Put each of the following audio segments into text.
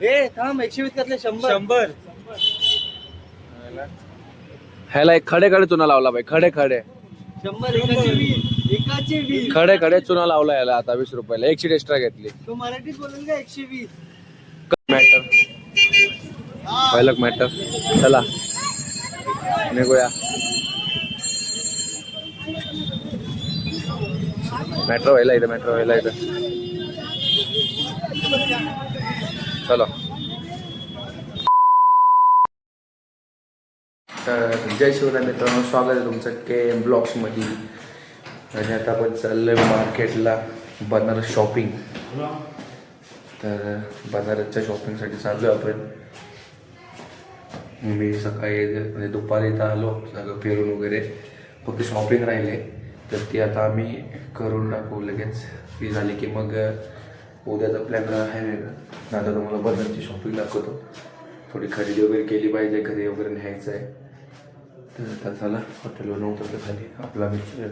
ए थांब 120 कसले 100 ह्याला एक खडे खडे चुना लावला बाई, खडे खडे 100 एकाचे 20 खडे खडे चुना लावला याला आता 20 रुपयाला. एक शीट एक्स्ट्रा घेतली. तो मराठीत बोलेल का 120 मॅटर पहिलं मॅटर. चला निघूया. मेट्रो व्हायला इथं, मेट्रो व्हायला इथं. चलो. तर जय शिवराय मित्रांनो, स्वागत आहे तुमचं KM ब्लॉग्समध्ये. आणि आता आपण चाललो आहे मार्केटला, बनारस शॉपिंग. तर बनारसच्या शॉपिंगसाठी चाललो आहे आपण. मी सकाळी म्हणजे दुपारी इथं आलो, सगळं फिरून वगैरे, फक्त शॉपिंग राहिले. तर ती आता आम्ही करून टाकू लगेच. ती झाली की मग उद्याचा प्लॅन आहे वेगळं. आता तुम्हाला बनारसची शॉपिंग दाखवतो. थोडी खरेदी वगैरे केली पाहिजे, घरी वगैरे न्यायचं आहे. तर आता चला हॉटेलवर उतरतो खाली. आपला मित्र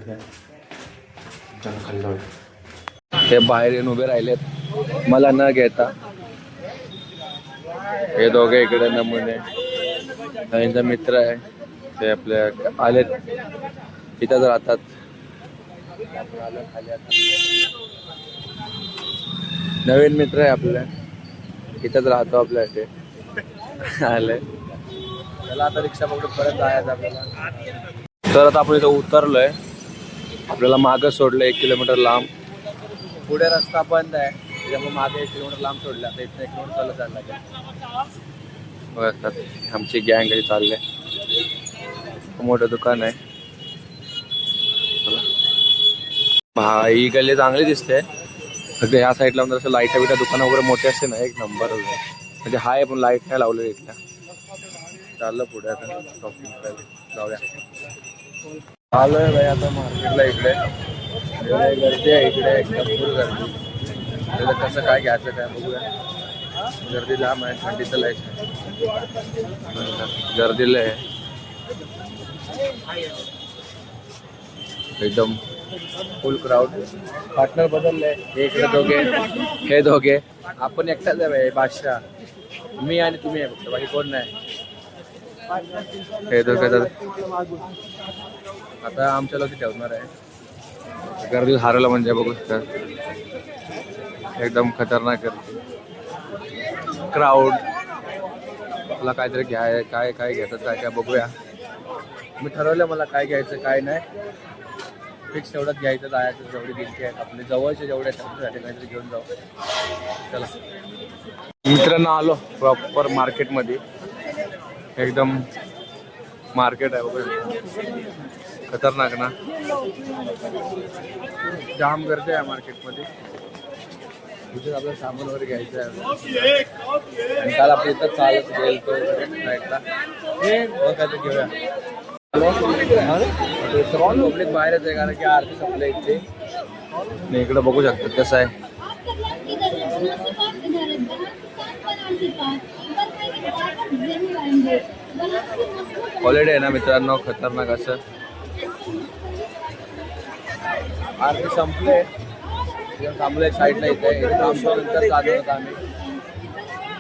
चला खाली जाऊया. ते बाहेर येऊन उभे राहिलेत मला न घेता. हे दोघे इकडे नमुने, त्यांचा मित्र आहे, ते आपल्या आलेत, इथंच राहतात. नवीन मित्र आहे आपल्या, इथंच राहतो आपल्या इथे. आले त्याला आता रिक्षा पकडून परत जायचं आपल्याला. तर आता आपण इथं उतरलोय. आपल्याला मागं सोडलं 1 किलोमीटर लांब. पुढे रस्ता बंद आहे, त्याच्यामुळे मागे 1 किलोमीटर लांब सोडलं. आता इथं 1 किलोमीटर चालत जायला लागेल. आमची गँग काही चालले. मोठं दुकान आहे. ही गल्ली चांगली दिसते. सगळं ह्या साईडला म्हणजे असं लाईटा बिटा दुकानं वगैरे मोठे असते ना, एक नंबर म्हणजे हाय, पण लाईट नाही लावले इथल्या. चाललं पुढे आता शॉपिंग करायला जाऊया. आलोय भाई आता मार्केटला. इकडे गर्दी आहे, इकडे एकदम फुल गर्दी. त्याला कसं काय घ्यायचं काय बघूया. गर्दी लांब आहे, थंडीचं लाईट गर्दीला आहे एकदम फुल क्राऊड. पार्टनर बदलले, हे इकडे दोघे, हे दोघे. आपण एकटाच आहे बादशाह, मी आणि तुम्ही आहे फक्त, बाकी कोण नाही. हे दोघे तर आता आमच्या लक्ष ठेवणार आहे. गर्दी हारवलं म्हणजे बघू शकता, एकदम खतरनाक गर्दी, क्राऊड. मला काहीतरी घ्याय, काय काय घेतात काय काय बघूया. मी ठरवलं मला काय घ्यायचं काय नाही. फिक्स तेवढंच घ्यायचं, जायचं. जेवढी गिफ्ट आहेत आपले जवळचे जेवढे त्याच्यासाठी काहीतरी घेऊन जाऊ. चला मित्रांनो, आलो प्रॉपर मार्केटमध्ये. एकदम मार्केट आहे बघा, खतरनाक ना. जाम गर्दी आहे मार्केटमध्ये. इथे आपलं सामान वगैरे घ्यायचं आहे. आणि काल आपल्या इथं चालत गेल तो नाईटला, हे बघायचं घेऊया. पब्लिक बाहेरच आहे, कारण की आरती संपल्या इथे. नाही इकडं बघू शकतात कसं आहे. क्वालिटी आहे ना मित्रांनो, खतरनाक असं. आरती संपले, थांबले साईडला इथे. थांबल्यानंतर चालू होतं आम्ही.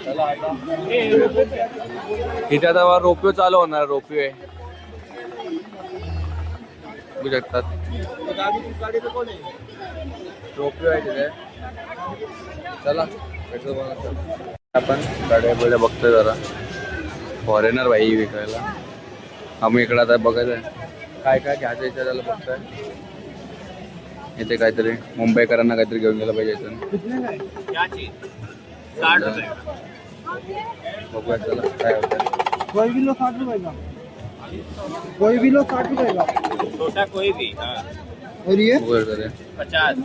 चला आता इथे आता रोपवे चालू होणार. रोपवे बघू शकतात, रोपवे आहे तिथे. चला आपण गाड्या बिड्या बघतोय जरा. फॉरेनर बाई विकायला. आम्ही इकडं आता बघायचं आहे काय काय घ्यायचं इथे. त्याला बघतोय इथे काहीतरी मुंबईकरांना काहीतरी घेऊन गेलं पाहिजे इथून. बघूया चला काय होतं. कोई भी लो 60 रुपए का, कोई भी लो 60 रुपए का, छोटा कोई भी। हाँ। और ये 50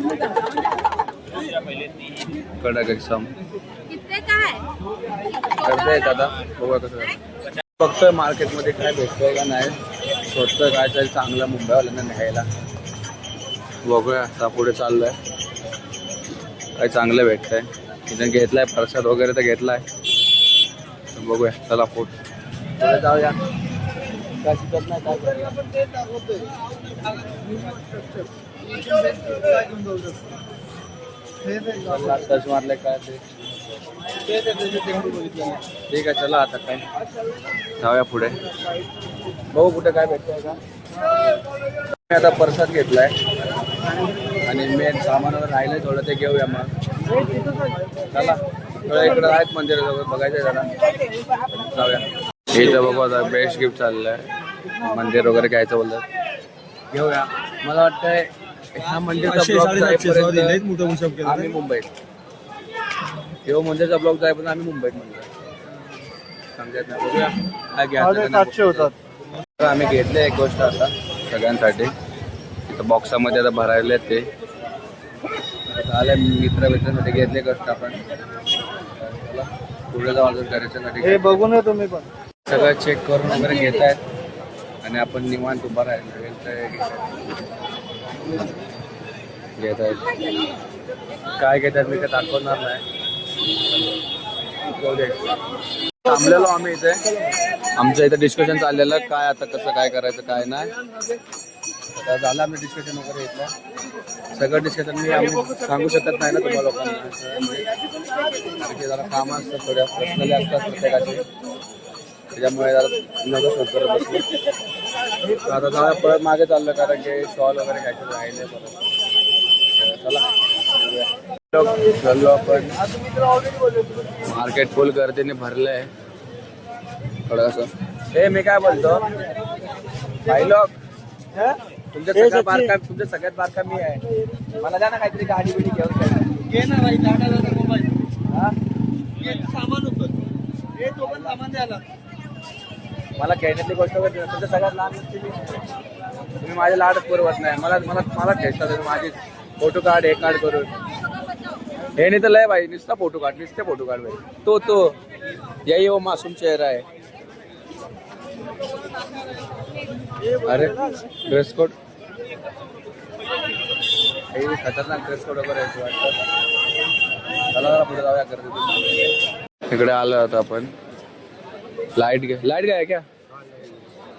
पहले 3 कडक एकदम कितने का है? करता येत आता. बघूया कसं बघतोय मार्केटमध्ये काय भेटतोय का नाही. शोधतोय काय तरी चांगलं मुंबईवाल्यांना न्यायला. बघूया आता पुढे चाललोय काय चांगलं भेटतंय. इथे घेतलाय प्रसाद वगैरे तर घेतलाय. बघूया चला पुढे जाऊया. काय शिकत नाही काय सर्च मारले काय ते. ठीक आहे चला आता काय जाऊया पुढे बघू कुठे काय भेटतंय का. मी आता प्रसाद घेतलाय आणि मेन सामान वगैरे राहिलंय थोडं ते घेऊया मग. चला थोडं इकडं आहेत मंदिर बघायचंय जरा जाऊया. इथं बघू आता बेस्ट गिफ्ट चाललंय मंदिर वगैरे घ्यायचं बोललं घेऊया. मला वाटतंय ह्या मंदिरचा ब्लॉग आम्ही मुंबईत किंवा मंदिरचा ब्लॉग जाय पण आम्ही मुंबईत म्हणतो समजत नाही. बघूया काय घ्यायचं. 700 होतात. तर आम्ही घेतले एक गोष्ट आता सगळ्यांसाठी इथं बॉक्सामध्ये आता भरायला ते झालं. मित्रांसाठी घेतले गोष्ट आपण पुढे जाऊ अजून करायच्यासाठी हे बघून या तुम्ही पण सगळं चेक करून वगैरे घेत आहेत आणि आपण निवांत उभा राहिलो घेत आहेत. काय घेतात मी काय दाखवणार नाही. थांबलेलो आम्ही इथे आमचं इथं डिस्कशन चाललेलं काय आता कसं काय करायचं काय नाही. आता झालं आम्ही डिस्कशन वगैरे इथलं सगळं डिस्कशन आम्ही सांगू शकत नाही ना तुम्हाला लोकांना. जरा कामं असतात थोड्या पर्सनली असतात प्रत्येकाचे त्याच्यामुळे जरा नगं शोध करत बसलो. आता जरा परत मागे चाललं कारण की शॉल वगैरे घ्यायचं राहिले परत. चला चाललो आपण. मार्केट फुल गर्दीने भरलंय थोडं कसं. हे मी काय बोलतो भाई लोक तुमच्या सगळ्यात बारका मी आहे. मला द्या ना काहीतरी गाडी बिडी घेऊन घे ना भाई मोबाईल सामान होतं हे तो पण सामान द्यायला. मला खेळण्यातली गोष्ट तुमच्या सगळ्यात लहान गोष्टी तुम्ही माझे लाडच पुरवत नाही. मला खेळतात माझी फोटो काढ हे काढ करून हे नाही तर लय भाई नुसता फोटो काढ भाई तो यही वो मासूम चेहरा है. अरे ड्रेस कोड खतरनाक ड्रेस कोड वगैरे वाटतं. चला जरा पुढे जाऊया करते. इकडे आलो आता आपण. लाईट काय क्या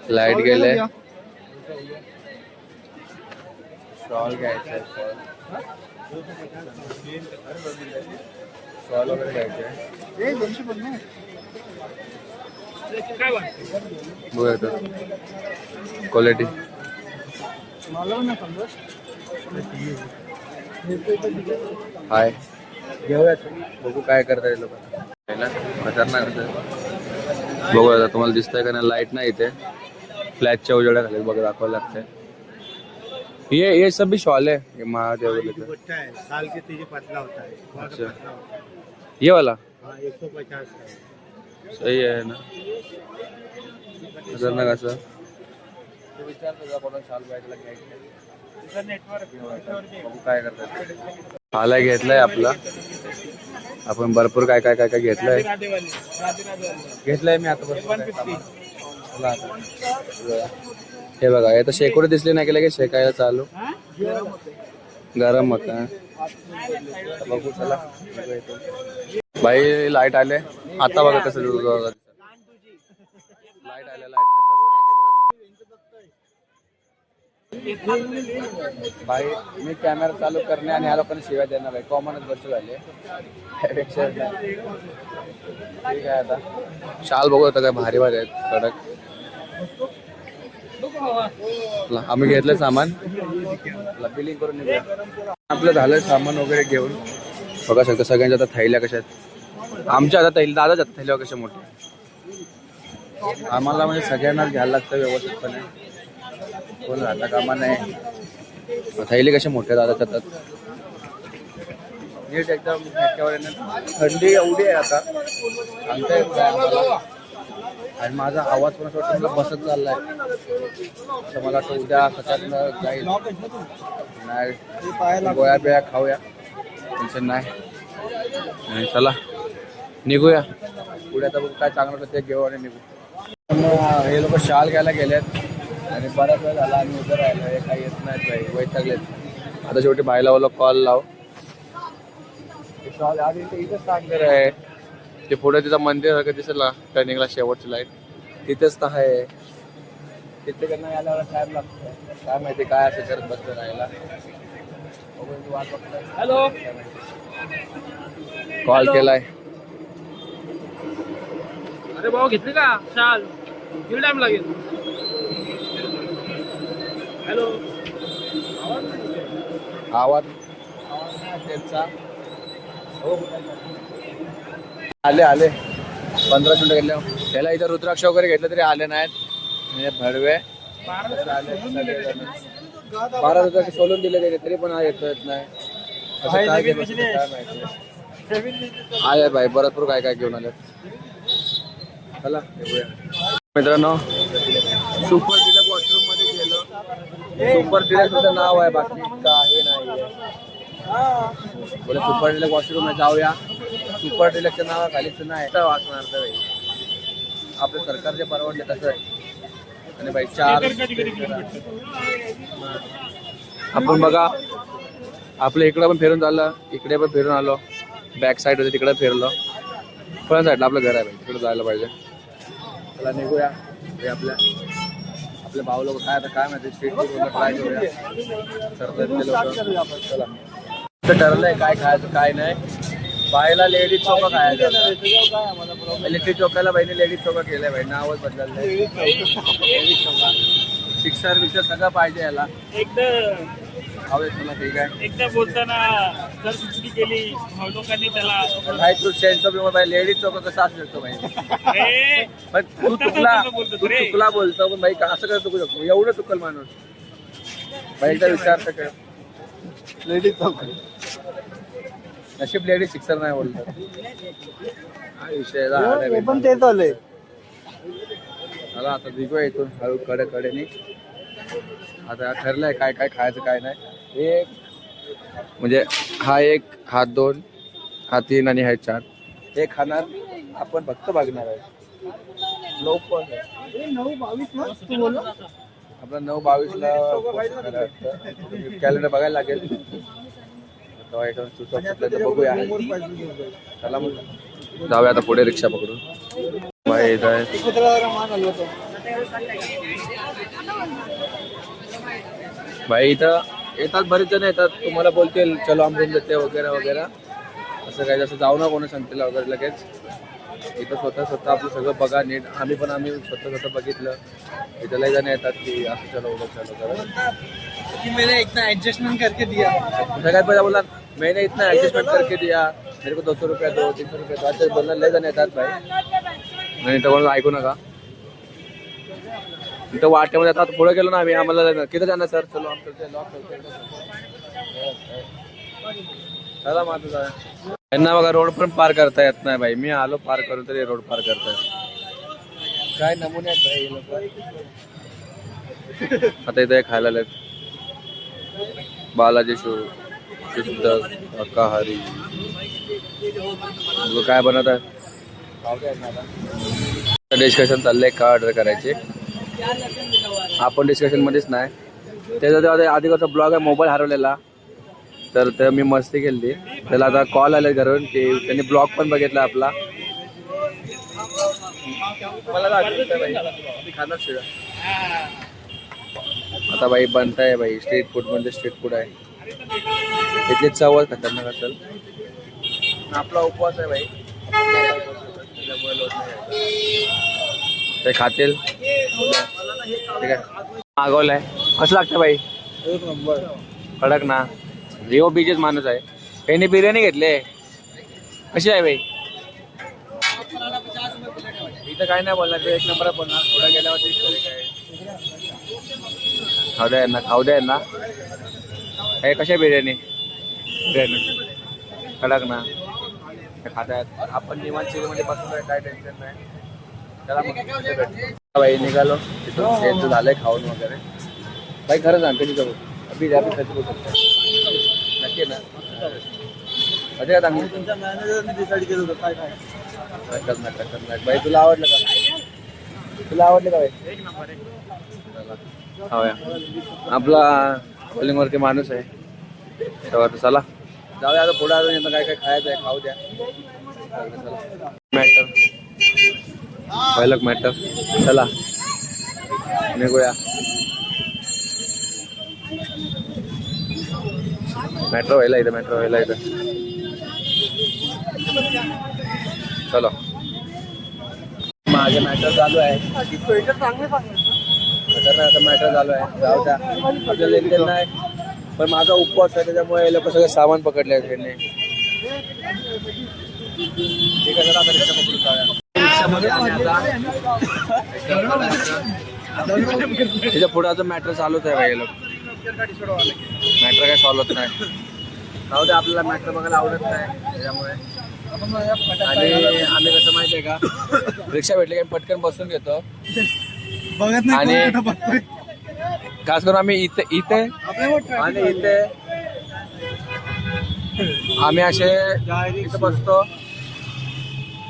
लाईट गेले. शॉल घ्यायचा आहे शॉल वगैरे घ्यायचे बघा क्वालिटी हाय घेऊयात बघू काय करताय लोक खतरनाक बघू आता तुम्हाला दिसतंय का नाही. लाईट नाही इथे फ्लॅशच्या उजेड्या खाली बघा दाखवायला लागतंय. ये सब भी शॉल है ये महादेव साल के तेजी पतला होता है. अच्छा ये वाला 150 सही है ना. खतरनाक असं काय करतात. हालाय घेतलंय आपला आपण भरपूर काय घेतलंय मी आता. हे बघा आता शेकोडी दिसली नाही की शेकायला चालू गरम होता. बघू चला भाई लाईट आले आता बघा कसं लाईट आले. भाई मी कॅमेरा चालू करणे आणि ह्या लोकांना शिवाय देणार आहे. कॉमनच गोष्ट झाली ठीक आहे. आता शाल बघू आता काय भारी आहेत कडक. आम्ही घेतलं सामान बिलिंग करून निघूया. आपलं झालं सामान वगैरे घेऊन बघा शकता. सगळ्यांच्या आता थैल्या कशा आहेत. आमच्या आता दादाच्या थैल्या कशा मोठ्या. आम्हाला म्हणजे सगळ्यांना घ्यायला लागतं व्यवस्थितपणे. कोण राहता कामा नाही. थैली कशा मोठ्या दादाच्या हातात नीट एकदम. थंडी एवढी आहे आता सांगता येत नाही आम्हाला. आणि माझा आवाज पण असं वाटतं मला बसत चाललाय. तर मला वाटतं उद्या सकाळनं जाईल नाही गोळ्या बिळ्या खाऊया टेन्शन नाही. आणि चला निघूया पुढे. आता काय चांगलं होतं ते घेऊ आणि निघू. हे लोक शाल घ्यायला गेलेत आणि बराच वेळ झाला आणि उभं राहिलं. हे काही येत नाहीत बाई वैतागलेत. आता शेवटी बाईला बोला कॉल लाव. शॉल आधी इथंच टाकणार आहे. ते पुढे तिथं मंदिर सारखं दिसेल ना टर्निंगला शेवटची लाईट तिथेच तर आहे. तिथे त्यांना यायला टाइम लागतो. काय माहिती काय असं करत बसतं राहायला. हॅलो कॉल केलाय अरे भाऊ घेतली का चाल किती टाइम लागेल. हॅलो आवाज त्यांचा आले 15 मिनिटं घेतले. त्याला इथं रुद्राक्ष वगैरे घेतलं तरी आले नाहीत. म्हणजे भडवे 12 रुद्राक्ष सोलून दिले त्याने तरी पण येत नाही. असं काय केलं काय माहिती. आहे भाई भरपूर काय काय घेऊन आले. चला मित्रांनो सुपर डिलक्स वॉशरूम मध्ये गेलो. सुपर डिलक्स नाव आहे बाकी काही नाही. बोले सुपर डिलक्स वॉशरूम मध्ये जाऊया. सुपर डिलक्सचं नाव खालीच नाही तर वाचणार तर भाई आपल्या सरकारचे परवडले तसं आहे. आणि भाई 4 आपण बघा आपल्या इकडं पण फिरून झालं. इकडे पण फिरून आलो. बॅक साईड होते तिकडे फिरलो. फ्रंट साईडला आपलं घर आहे भाई तिकडे जायला पाहिजे. चला निघूया. हे आपले भाऊ लोक काय आता काय माहिती स्ट्रीट फूड ट्राय करूया. चला ठरलंय काय खायचं काय नाही. बायला लेडीज चोका खायचं. इलेक्ट्रिक चौकाला बाईने लेडीज चौका केलाय भाई नावच बदललंय. शिक्षर विक्षर सगळं पाहिजे याला. तुला ठीक आहे. एकदा बोलताना जर चुकी केली लोकांनी त्याला भाई तू सेन्स लेडीज चौका कसा असू शकतो भाई. पण तू चुकला बोलतो पण भाई असं काय चुकू शकतो. एवढं चुकल माणूस भाई एकदा विचार तर कर. लेडीज चौक नशीब लेडीज शिक्षर नाही बोलतो. हा विषय पण ते चाललंय. मला आता दिगूया इथून हळू कडेने. आता ठरलंय काय काय खायचं काय नाही. एक म्हणजे हा 1 हा 2 हा 3 आणि हा 4 हे खाणार आपण फक्त बघणार आहे. 9:22 आपलं 9:22ला कॅलेंडर बघायला लागेल. बघूया. चला मग जाऊया आता पुढे रिक्षा पकडून. भाई इथं येतात बरेच जण येतात. तुम्हाला बोलतील चलो आमरून देते वगैरे वगैरे असं काही जसं जाऊ ना कोणी सांगतील वगैरे लगेच. इथं स्वतः आपलं सगळं बघा नीट. आम्ही स्वतः बघितलं. इथं लई जण येतात की असं चलो उद्या चलो करा. मैंने इतना एडजस्टमेंट करके दिया. सगळ्यात पहिला बोला मैंने इतना एडजस्टमेंट करके दिया मेरे को 200 रुपया दो 300 रुपया दो असं बोलणं लई जण येतात भाई. आणि इथं कोणाला ऐकू नका. इथं वाटेमध्ये आता पुढे गेलो ना आम्ही. आम्हाला किती जाणार सर चलो आमचं चला माझं जा. यांना बघा रोड पण पार करता येत नाही भाई. मी आलो पार करून तरी रोड पार करताय. काय नमुने आहेत भाई लोक. आता इथे खायला आलेत बालाजी शुद्ध शाकाहारी. काय बनत आहे डिस्कशन चाललंय का ऑर्डर करायचे. आपण डिस्कशन मध्येच नाही. त्याचा आधी कसा ब्लॉग आहे मोबाईल हरवलेला तर ते मी मस्ती केली. त्याला आता कॉल आले घरून की त्यांनी ब्लॉग पण बघितला आपला. मला खाणार शिळा आता भाई बनताय भाई. स्ट्रीट फूड म्हणजे स्ट्रीट फूड आहे. इथली चवच खतरनाक असेल. आपला उपवास आहे भाई. ते खातील ठीक आहे. मागवलंय कसं लागतं भाई. एक नंबर कडक ना. रिओ बीचच माणूस आहे. त्यांनी बिर्याणी घेतले कशी आहे भाई. इथं काय नाही बोलणार. ते 1 नंबर बोलणार. पुढे गेल्यावर खाऊ द्या यांना. हे कशा बिर्याणी कडक ना खात्यात. आपण निवांत चिरीमध्ये बसलोय काय टेन्शन नाही. चला मग भाई निघालो तिथून. यांचं झालंय खाऊन वगैरे. भाई खरं सांगते तिथं अभि खर्च नक्की ना. अजय का चांगली तुमच्या मॅनेजरने डिसाईड केलं होतं काय काय. भाई तुला आवडलं का. भाई एक नंबर आहे. खाऊया. आपला बॉलिंगवरती माणूस आहे. चला जाऊया आता पुढे अजून काय काय खायचं आहे खाऊ द्या. मॅटर पहिलं मॅटर. चला निघूया. मेट्रो व्हायला इथं. चलो माझे मॅटर चालू आहे स्वेटर चांगले सांगायचं. खतरनाक मॅटर चालू आहे. जाऊ द्या, आपल्याला लेनदेन नाही. पण माझा उपवास आहे त्याच्यामुळे हे लोक सगळं सामान पकडले आहेत त्यांनी. ठीक आहे, चला आता रिक्षा पकडून जाऊया. रिक्षामध्ये आम्ही आता त्याच्या पुढे अजून मॅटर चालूच आहे भाई. लोक मॅटर काय सॉल्व होत नाही. जाऊ दे, आपल्याला मॅटर बघायला आवडत नाही त्याच्यामुळे. आणि आम्ही कसं माहिती आहे का, रिक्षा भेटली की पटकन बसून घेतो आणि खास करून आम्ही इथे आणि इथे आम्ही असे इथे बसतो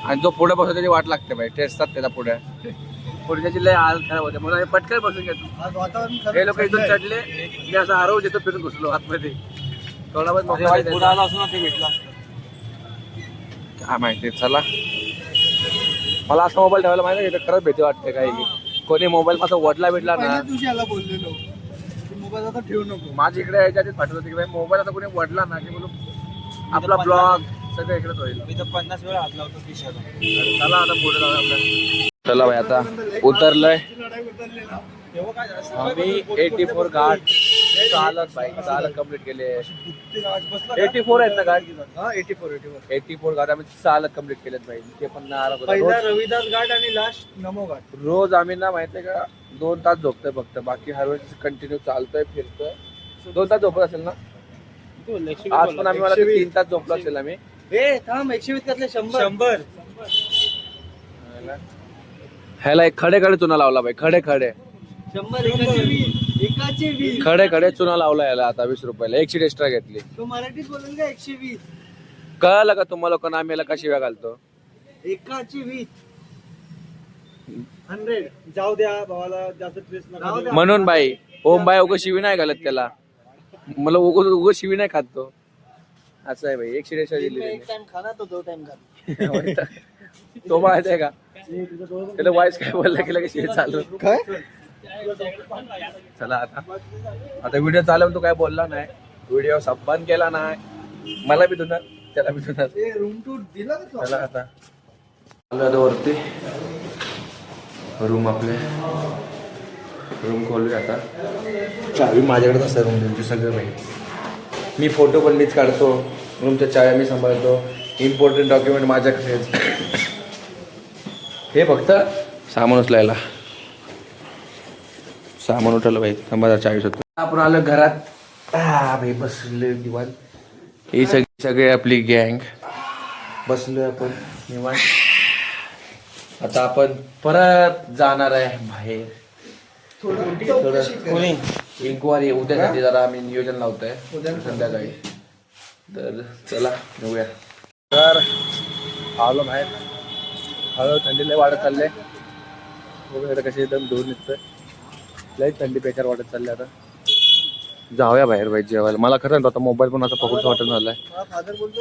आणि जो पुढे बसतो त्याची वाट लागते भाई. टेस्टतात त्याचा पुढे त्याची लय हाल खराब होते म्हणून आम्ही पटकन बसून घेतो. हे लोक इथून चढले, मी असं हरवून येतो फिरून घुसलो आतमध्ये. थोडा बहुत भेटला काय माहिती. चला, मला असा मोबाईल ठेवायला माहिती आहे खरंच भीती वाटते. काही कोणी मोबाईल माझा वडला भेटला ना, तुझ्याला बोललेलो मोबाईल आता ठेवू नको. माझ्या इकडे याच्या आधीच पाठवत होती की मोबाईल आता कोणी वडला ना की म्हणून आपला ब्लॉग सगळं इकडेच होईल. मी तर 50 वेळा हात लावतो खिशाला. चला आता पुढे जाऊया आपल्या. चला भाई, आता उतरलंय आम्ही 84 घाट चालत कम्प्लीट केले. 84 आहेत ना घाट? 84 घाट आम्ही चालत कम्प्लीट केलेत भाई. ते पण पहिला रविदास घाट आणि लास्ट नमो घाट. रोज आम्ही ना माहितीये का 2 तास झोपतोय फक्त. बाकी हर वेळेस कंटिन्यू चालतोय फिरतोय. 2 तास झोपत असेल ना आज पण आम्ही. मला 3 तास झोपलो असेल आम्ही. थांब 120 त्यातले 100. ह्याला एक खडे चुना लावला भाई. खडे 100 एकाचे 20. खडे चुना लावला याला आता 20 रुपयाला. एक शीट एक्स्ट्रा घेतली. तो मराठीत बोलेल का 120? कळलं का तुम्हाला लोकांना आम्ही याला का शिव्या घालतो? एकाची 20 100. जाऊ द्या भावाला जास्त ट्रेस नका. म्हणून भाई ओम भाई उगं शिवी नाही घालत त्याला. मला उगं शिवी नाही खात तो. असं आहे भाई. एक शीट एक्स्ट्रा दिली एक टाइम खाना तो 2 टाइम खा. तो माहित आहे का त्याला वाईस काय बोलला की लगेच हे चालू काय. चला आता व्हिडिओ चालवून तो काय बोलला नाही. व्हिडिओ बंद केला नाही. मला बी धुणार त्याला बी धुणार. रूम टूर दिला का? चला आता आलो वरती. रूम आपले रूम खोलूया आता. चावी माझ्याकडेच असतात रूम तुमची सगळं भाई. मी फोटो पण मीच काढतो. रूमच्या चाव्या मी सांभाळतो. इम्पॉर्टंट डॉक्युमेंट माझ्याकडेच. हे फक्त सामान उचलायला. सामान उठवलं भाई. थांबा चाळीस होतं. आपण आलो घरात. भाई बसले दिवाण. ही सगळी आपली गँग बसलोय आपण निवांत. आता आपण परत जाणार आहे बाहेर. थोडं इन्क्वायरी उद्यासाठी जरा आम्ही नियोजन लावतोय संध्याकाळी. तर चला निघूया. तर आलो बाहेर. हळूहळू थंडी लय वाढत चालले. बघा कशी एकदम दूर निघतोय. लय थंडी बेकार वाढत चालले. आता जाऊया बाहेर बाई जेवायला. मला खरं आता मोबाईल पण आता पकडून वाटत झालाय.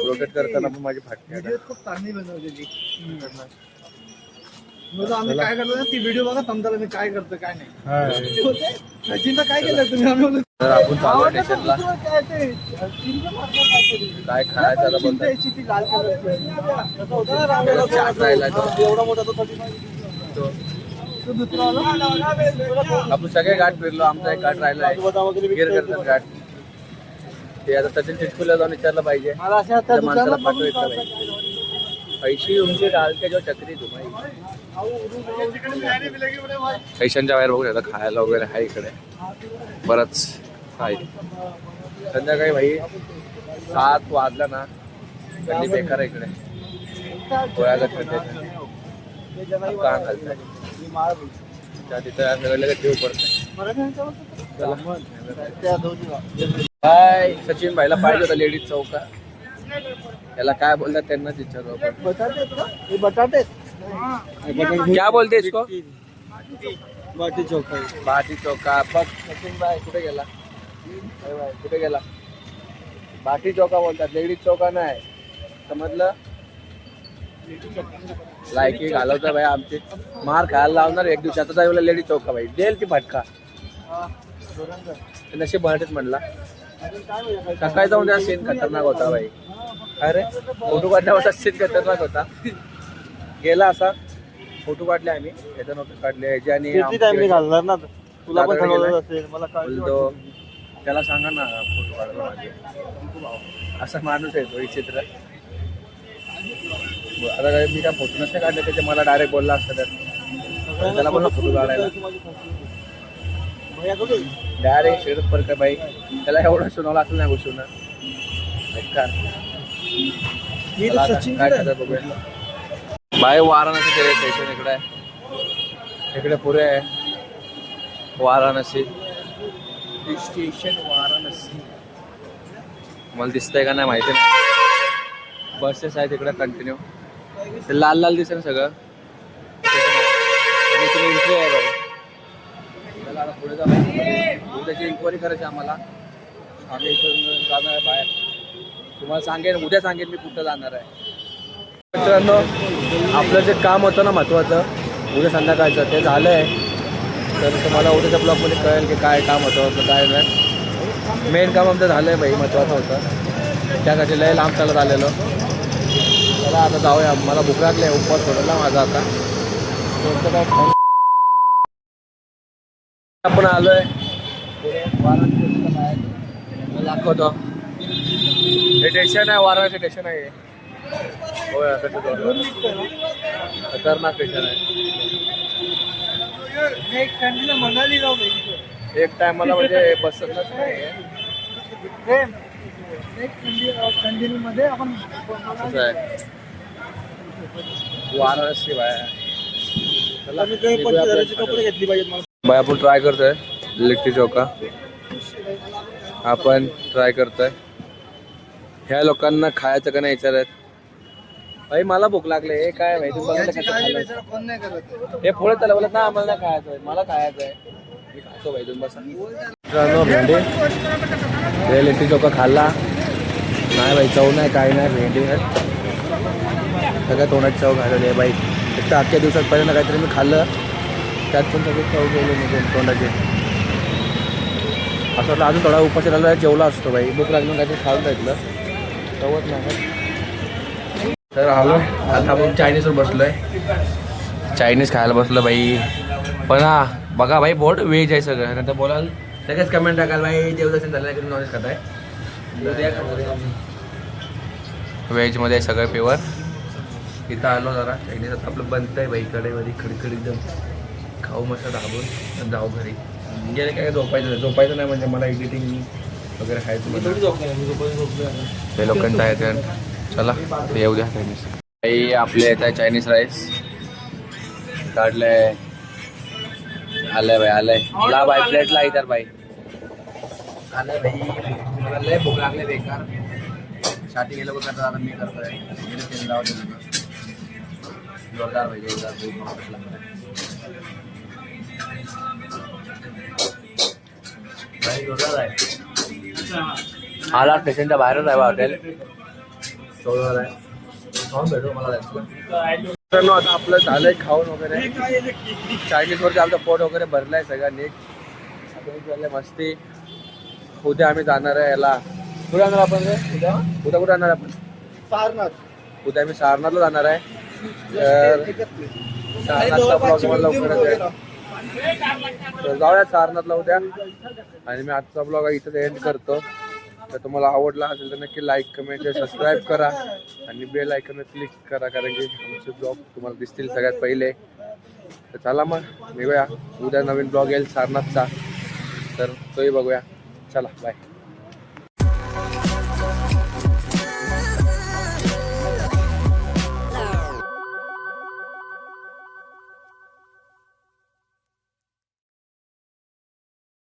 रोटेट करताना पण माझी फाटते. खूप चांगली बनवलेली. आम्ही काय करतो ना ती व्हिडिओ बघा समजा मी काय करतो काय नाही. सचिनला काय केलं तुम्ही? आम्ही तर आपण चालू स्टेशनला. काय खायचं आता बोलतो. एवढा मोठा तो आपण सगळे घाट फिरलो. आमचा एक घाट राहिला आहे गिरगर्दन घाट. ते आता सचिन चिटकुला जाऊन विचारलं पाहिजे. मला असं आता माणसाला पाठवायचं पैसे उंची डालते जो चक्री तुम्ही. पैशांच्या बाहेर बघू शकता खायला वगैरे आहे इकडे बरंच आहे. संध्याकाळी भाई 7 वाजला ना थंडी बेकार आहे इकडे. गोळ्यागत कान घालतंय तिथं लगेच ठेव पडतंय. काय सचिन भाईला पाहिजे होता लेडीज चौका. याला काय बोलतात त्यांनाच विचारू आपण. बटाटे क्या बोलते इसको? बाटी चोखा. बाटी चौका. बघ सचिन भाई कुठे गेला? कुठे गेला? बाटी चौका बोलतात. लेडीज चौका नाही समजलं. लायकी घालवता भाई आमची. मार खायला लावणार एक दिवशी. आता जाऊ लेडीज चौका भाई देईल ती फटका. नशीब मराठीत म्हणला. सकाळी जाऊन त्या सीन खतरनाक होता भाई. अरे फोटो काढण्याचा सीन खतरनाक होता. गेला असा फोटो काढले आम्ही, याचा नोटीस काढले याचे आणि किती टाइम मी घालणार ना तुला पण दादा ठरवलं गेलाय. असेल मला काळजी बोलतो वाटते. त्याला सांगा ना फोटो काढला माझे. असा माणूस आहे तो विचित्र. आता काय मी काय फोटो नसते काढले त्याचे मला डायरेक्ट बोलला असतं तर त्याला बोलला फोटो काढायला डायरेक्ट शेरत पर का बाई त्याला एवढं सुनावलं असं नाही गोष्टीनं काय करतात बघूया. बाय वाराणसी स्टेशन इकडे आहे, इकडे पुरे आहे वाराणसी स्टेशन. वाराणसी मला दिसतंय का नाही माहिती नाही. बसेस आहेत इकडे कंटिन्यू. ते लाल लाल दिसेल सगळं आणि इकडे एंट्री आहे बाई. त्याला आता पुढे जाऊ, उद्याची इन्क्वायरी करायची आम्हाला. आम्ही इथून जाणार आहे बाहेर. तुम्हाला सांगेन उद्या सांगेन मी कुठं जाणार आहे. मित्रांनो आपलं जे काम होतं ना महत्त्वाचं उद्या संध्याकाळचं ते झालं आहे. तर तुम्हाला उद्याच्या ब्लॉगमध्ये कळेल की काय काम होतं आपलं काय नाही. मेन काम आमचं झालं आहे बाई, महत्त्वाचं होतं. त्यासाठी लय लांब चालत आलेलो. चला आता जाऊया, मला भूक लागली आहे. उपवास सोडला माझा आता. काय आपण आलो आहे दाखवतो. हे स्टेशन आहे, वाराणसी स्टेशन आहे. होय खतरनाक स्टेशन आहे. मनाली जाऊ एक टायमाला म्हणजे बसत नाही कंटिन्यूमध्ये आपण असं आहे. वाराणसी बाय कपडे घेतली पाहिजेत मला. बाय आपण ट्राय करतोय लिट्टी चोखा. आपण ट्राय करतोय. ह्या लोकांना खायचं का नाही विचारत. भाई मला भूक लागले. हे काय माहिती बघायला कसं खायला. फोन नाही करत. हे पुढे त्याला बोलत ना आम्हाला नाही खायचं आहे, मला खायचं आहे. मी खातो भाई तुम्ही बसा. मित्रांनो भेंडी हे लिट्टी चोखा खाल्ला नाही भाई, चव नाही काय नाही. भेंडी सगळ्या तोंडाची चव घालवली आहे बाई. एक तर आजच्या दिवसात पहिल्यांदा काहीतरी मी खाल्लं त्यात पण सगळी चव गेली म्हणजे तोंडाची. असं वाटलं अजून थोडा उपाशी राहिला जेवला असतो बाई. भूक लागली काहीतरी खाऊन टाकलं चवत नाही. तर आलो आता आपण चायनीजवर बसलो आहे. चायनीज खायला बसलो बाई. पण हा बघा भाई बोर्ड व्हेज आहे सगळं. नंतर बोलाल सगळेच कमेंट टाकाल भाई देवदर्शन झालं की नॉनव्हेज खाताय. व्हेजमध्ये सगळं प्युअर. इथं आलो जरा चायनीज आता आपलं बनतंय बाई. कडेमध्ये खडखड एकदम खाऊ मस्त दाबून जाऊ घरी. गेले काय झोपायचं नाही म्हणजे मला एडिटिंग वगैरे खायचं ते लोकांचं आहे. तर चला ते येऊ द्या चायनीज. काही आपले येत आहे चायनीज राईस काढलंय. आलंय बाई आलंय. ला बाई प्लेटला इतर बाई आलंय बाई. मला लय भूक लागले बेकार. साठी गेलं बघ आता मी करतोय. जोरदार बाई जोरदार जोरदार आहे. आला स्टेशनच्या बाहेरच आहे हॉटेल. जोरदार आहे. खाऊन भेटू मला मित्रांनो. आता आपलं झालंय खाऊन वगैरे. चायनीजवरती आमचं पोट वगैरे भरलंय सगळं नीट. आता मस्ती. उद्या आम्ही जाणार आहे याला. कुठे जाणार आपण उद्या कुठे जाणार आपण सारनाथ. उद्या आम्ही सारनाथला जाणार आहे. तर सारनाथचा ब्लॉग मला लवकरच आहे. तर जाऊया सारनाथला उद्या. आणि मी आजचा ब्लॉग इथं एंड करतो. तर तुम्हाला आवडला असेल तर नक्की लाईक कमेंट सबस्क्राईब करा आणि बेल आयकॉनवर क्लिक करा कारण की आमचे ब्लॉग तुम्हाला दिसतील सगळ्यात पहिले. तर चला मग निघूया. उद्या नवीन ब्लॉग येईल सारनाथचा तर तोही बघूया. चला बाय.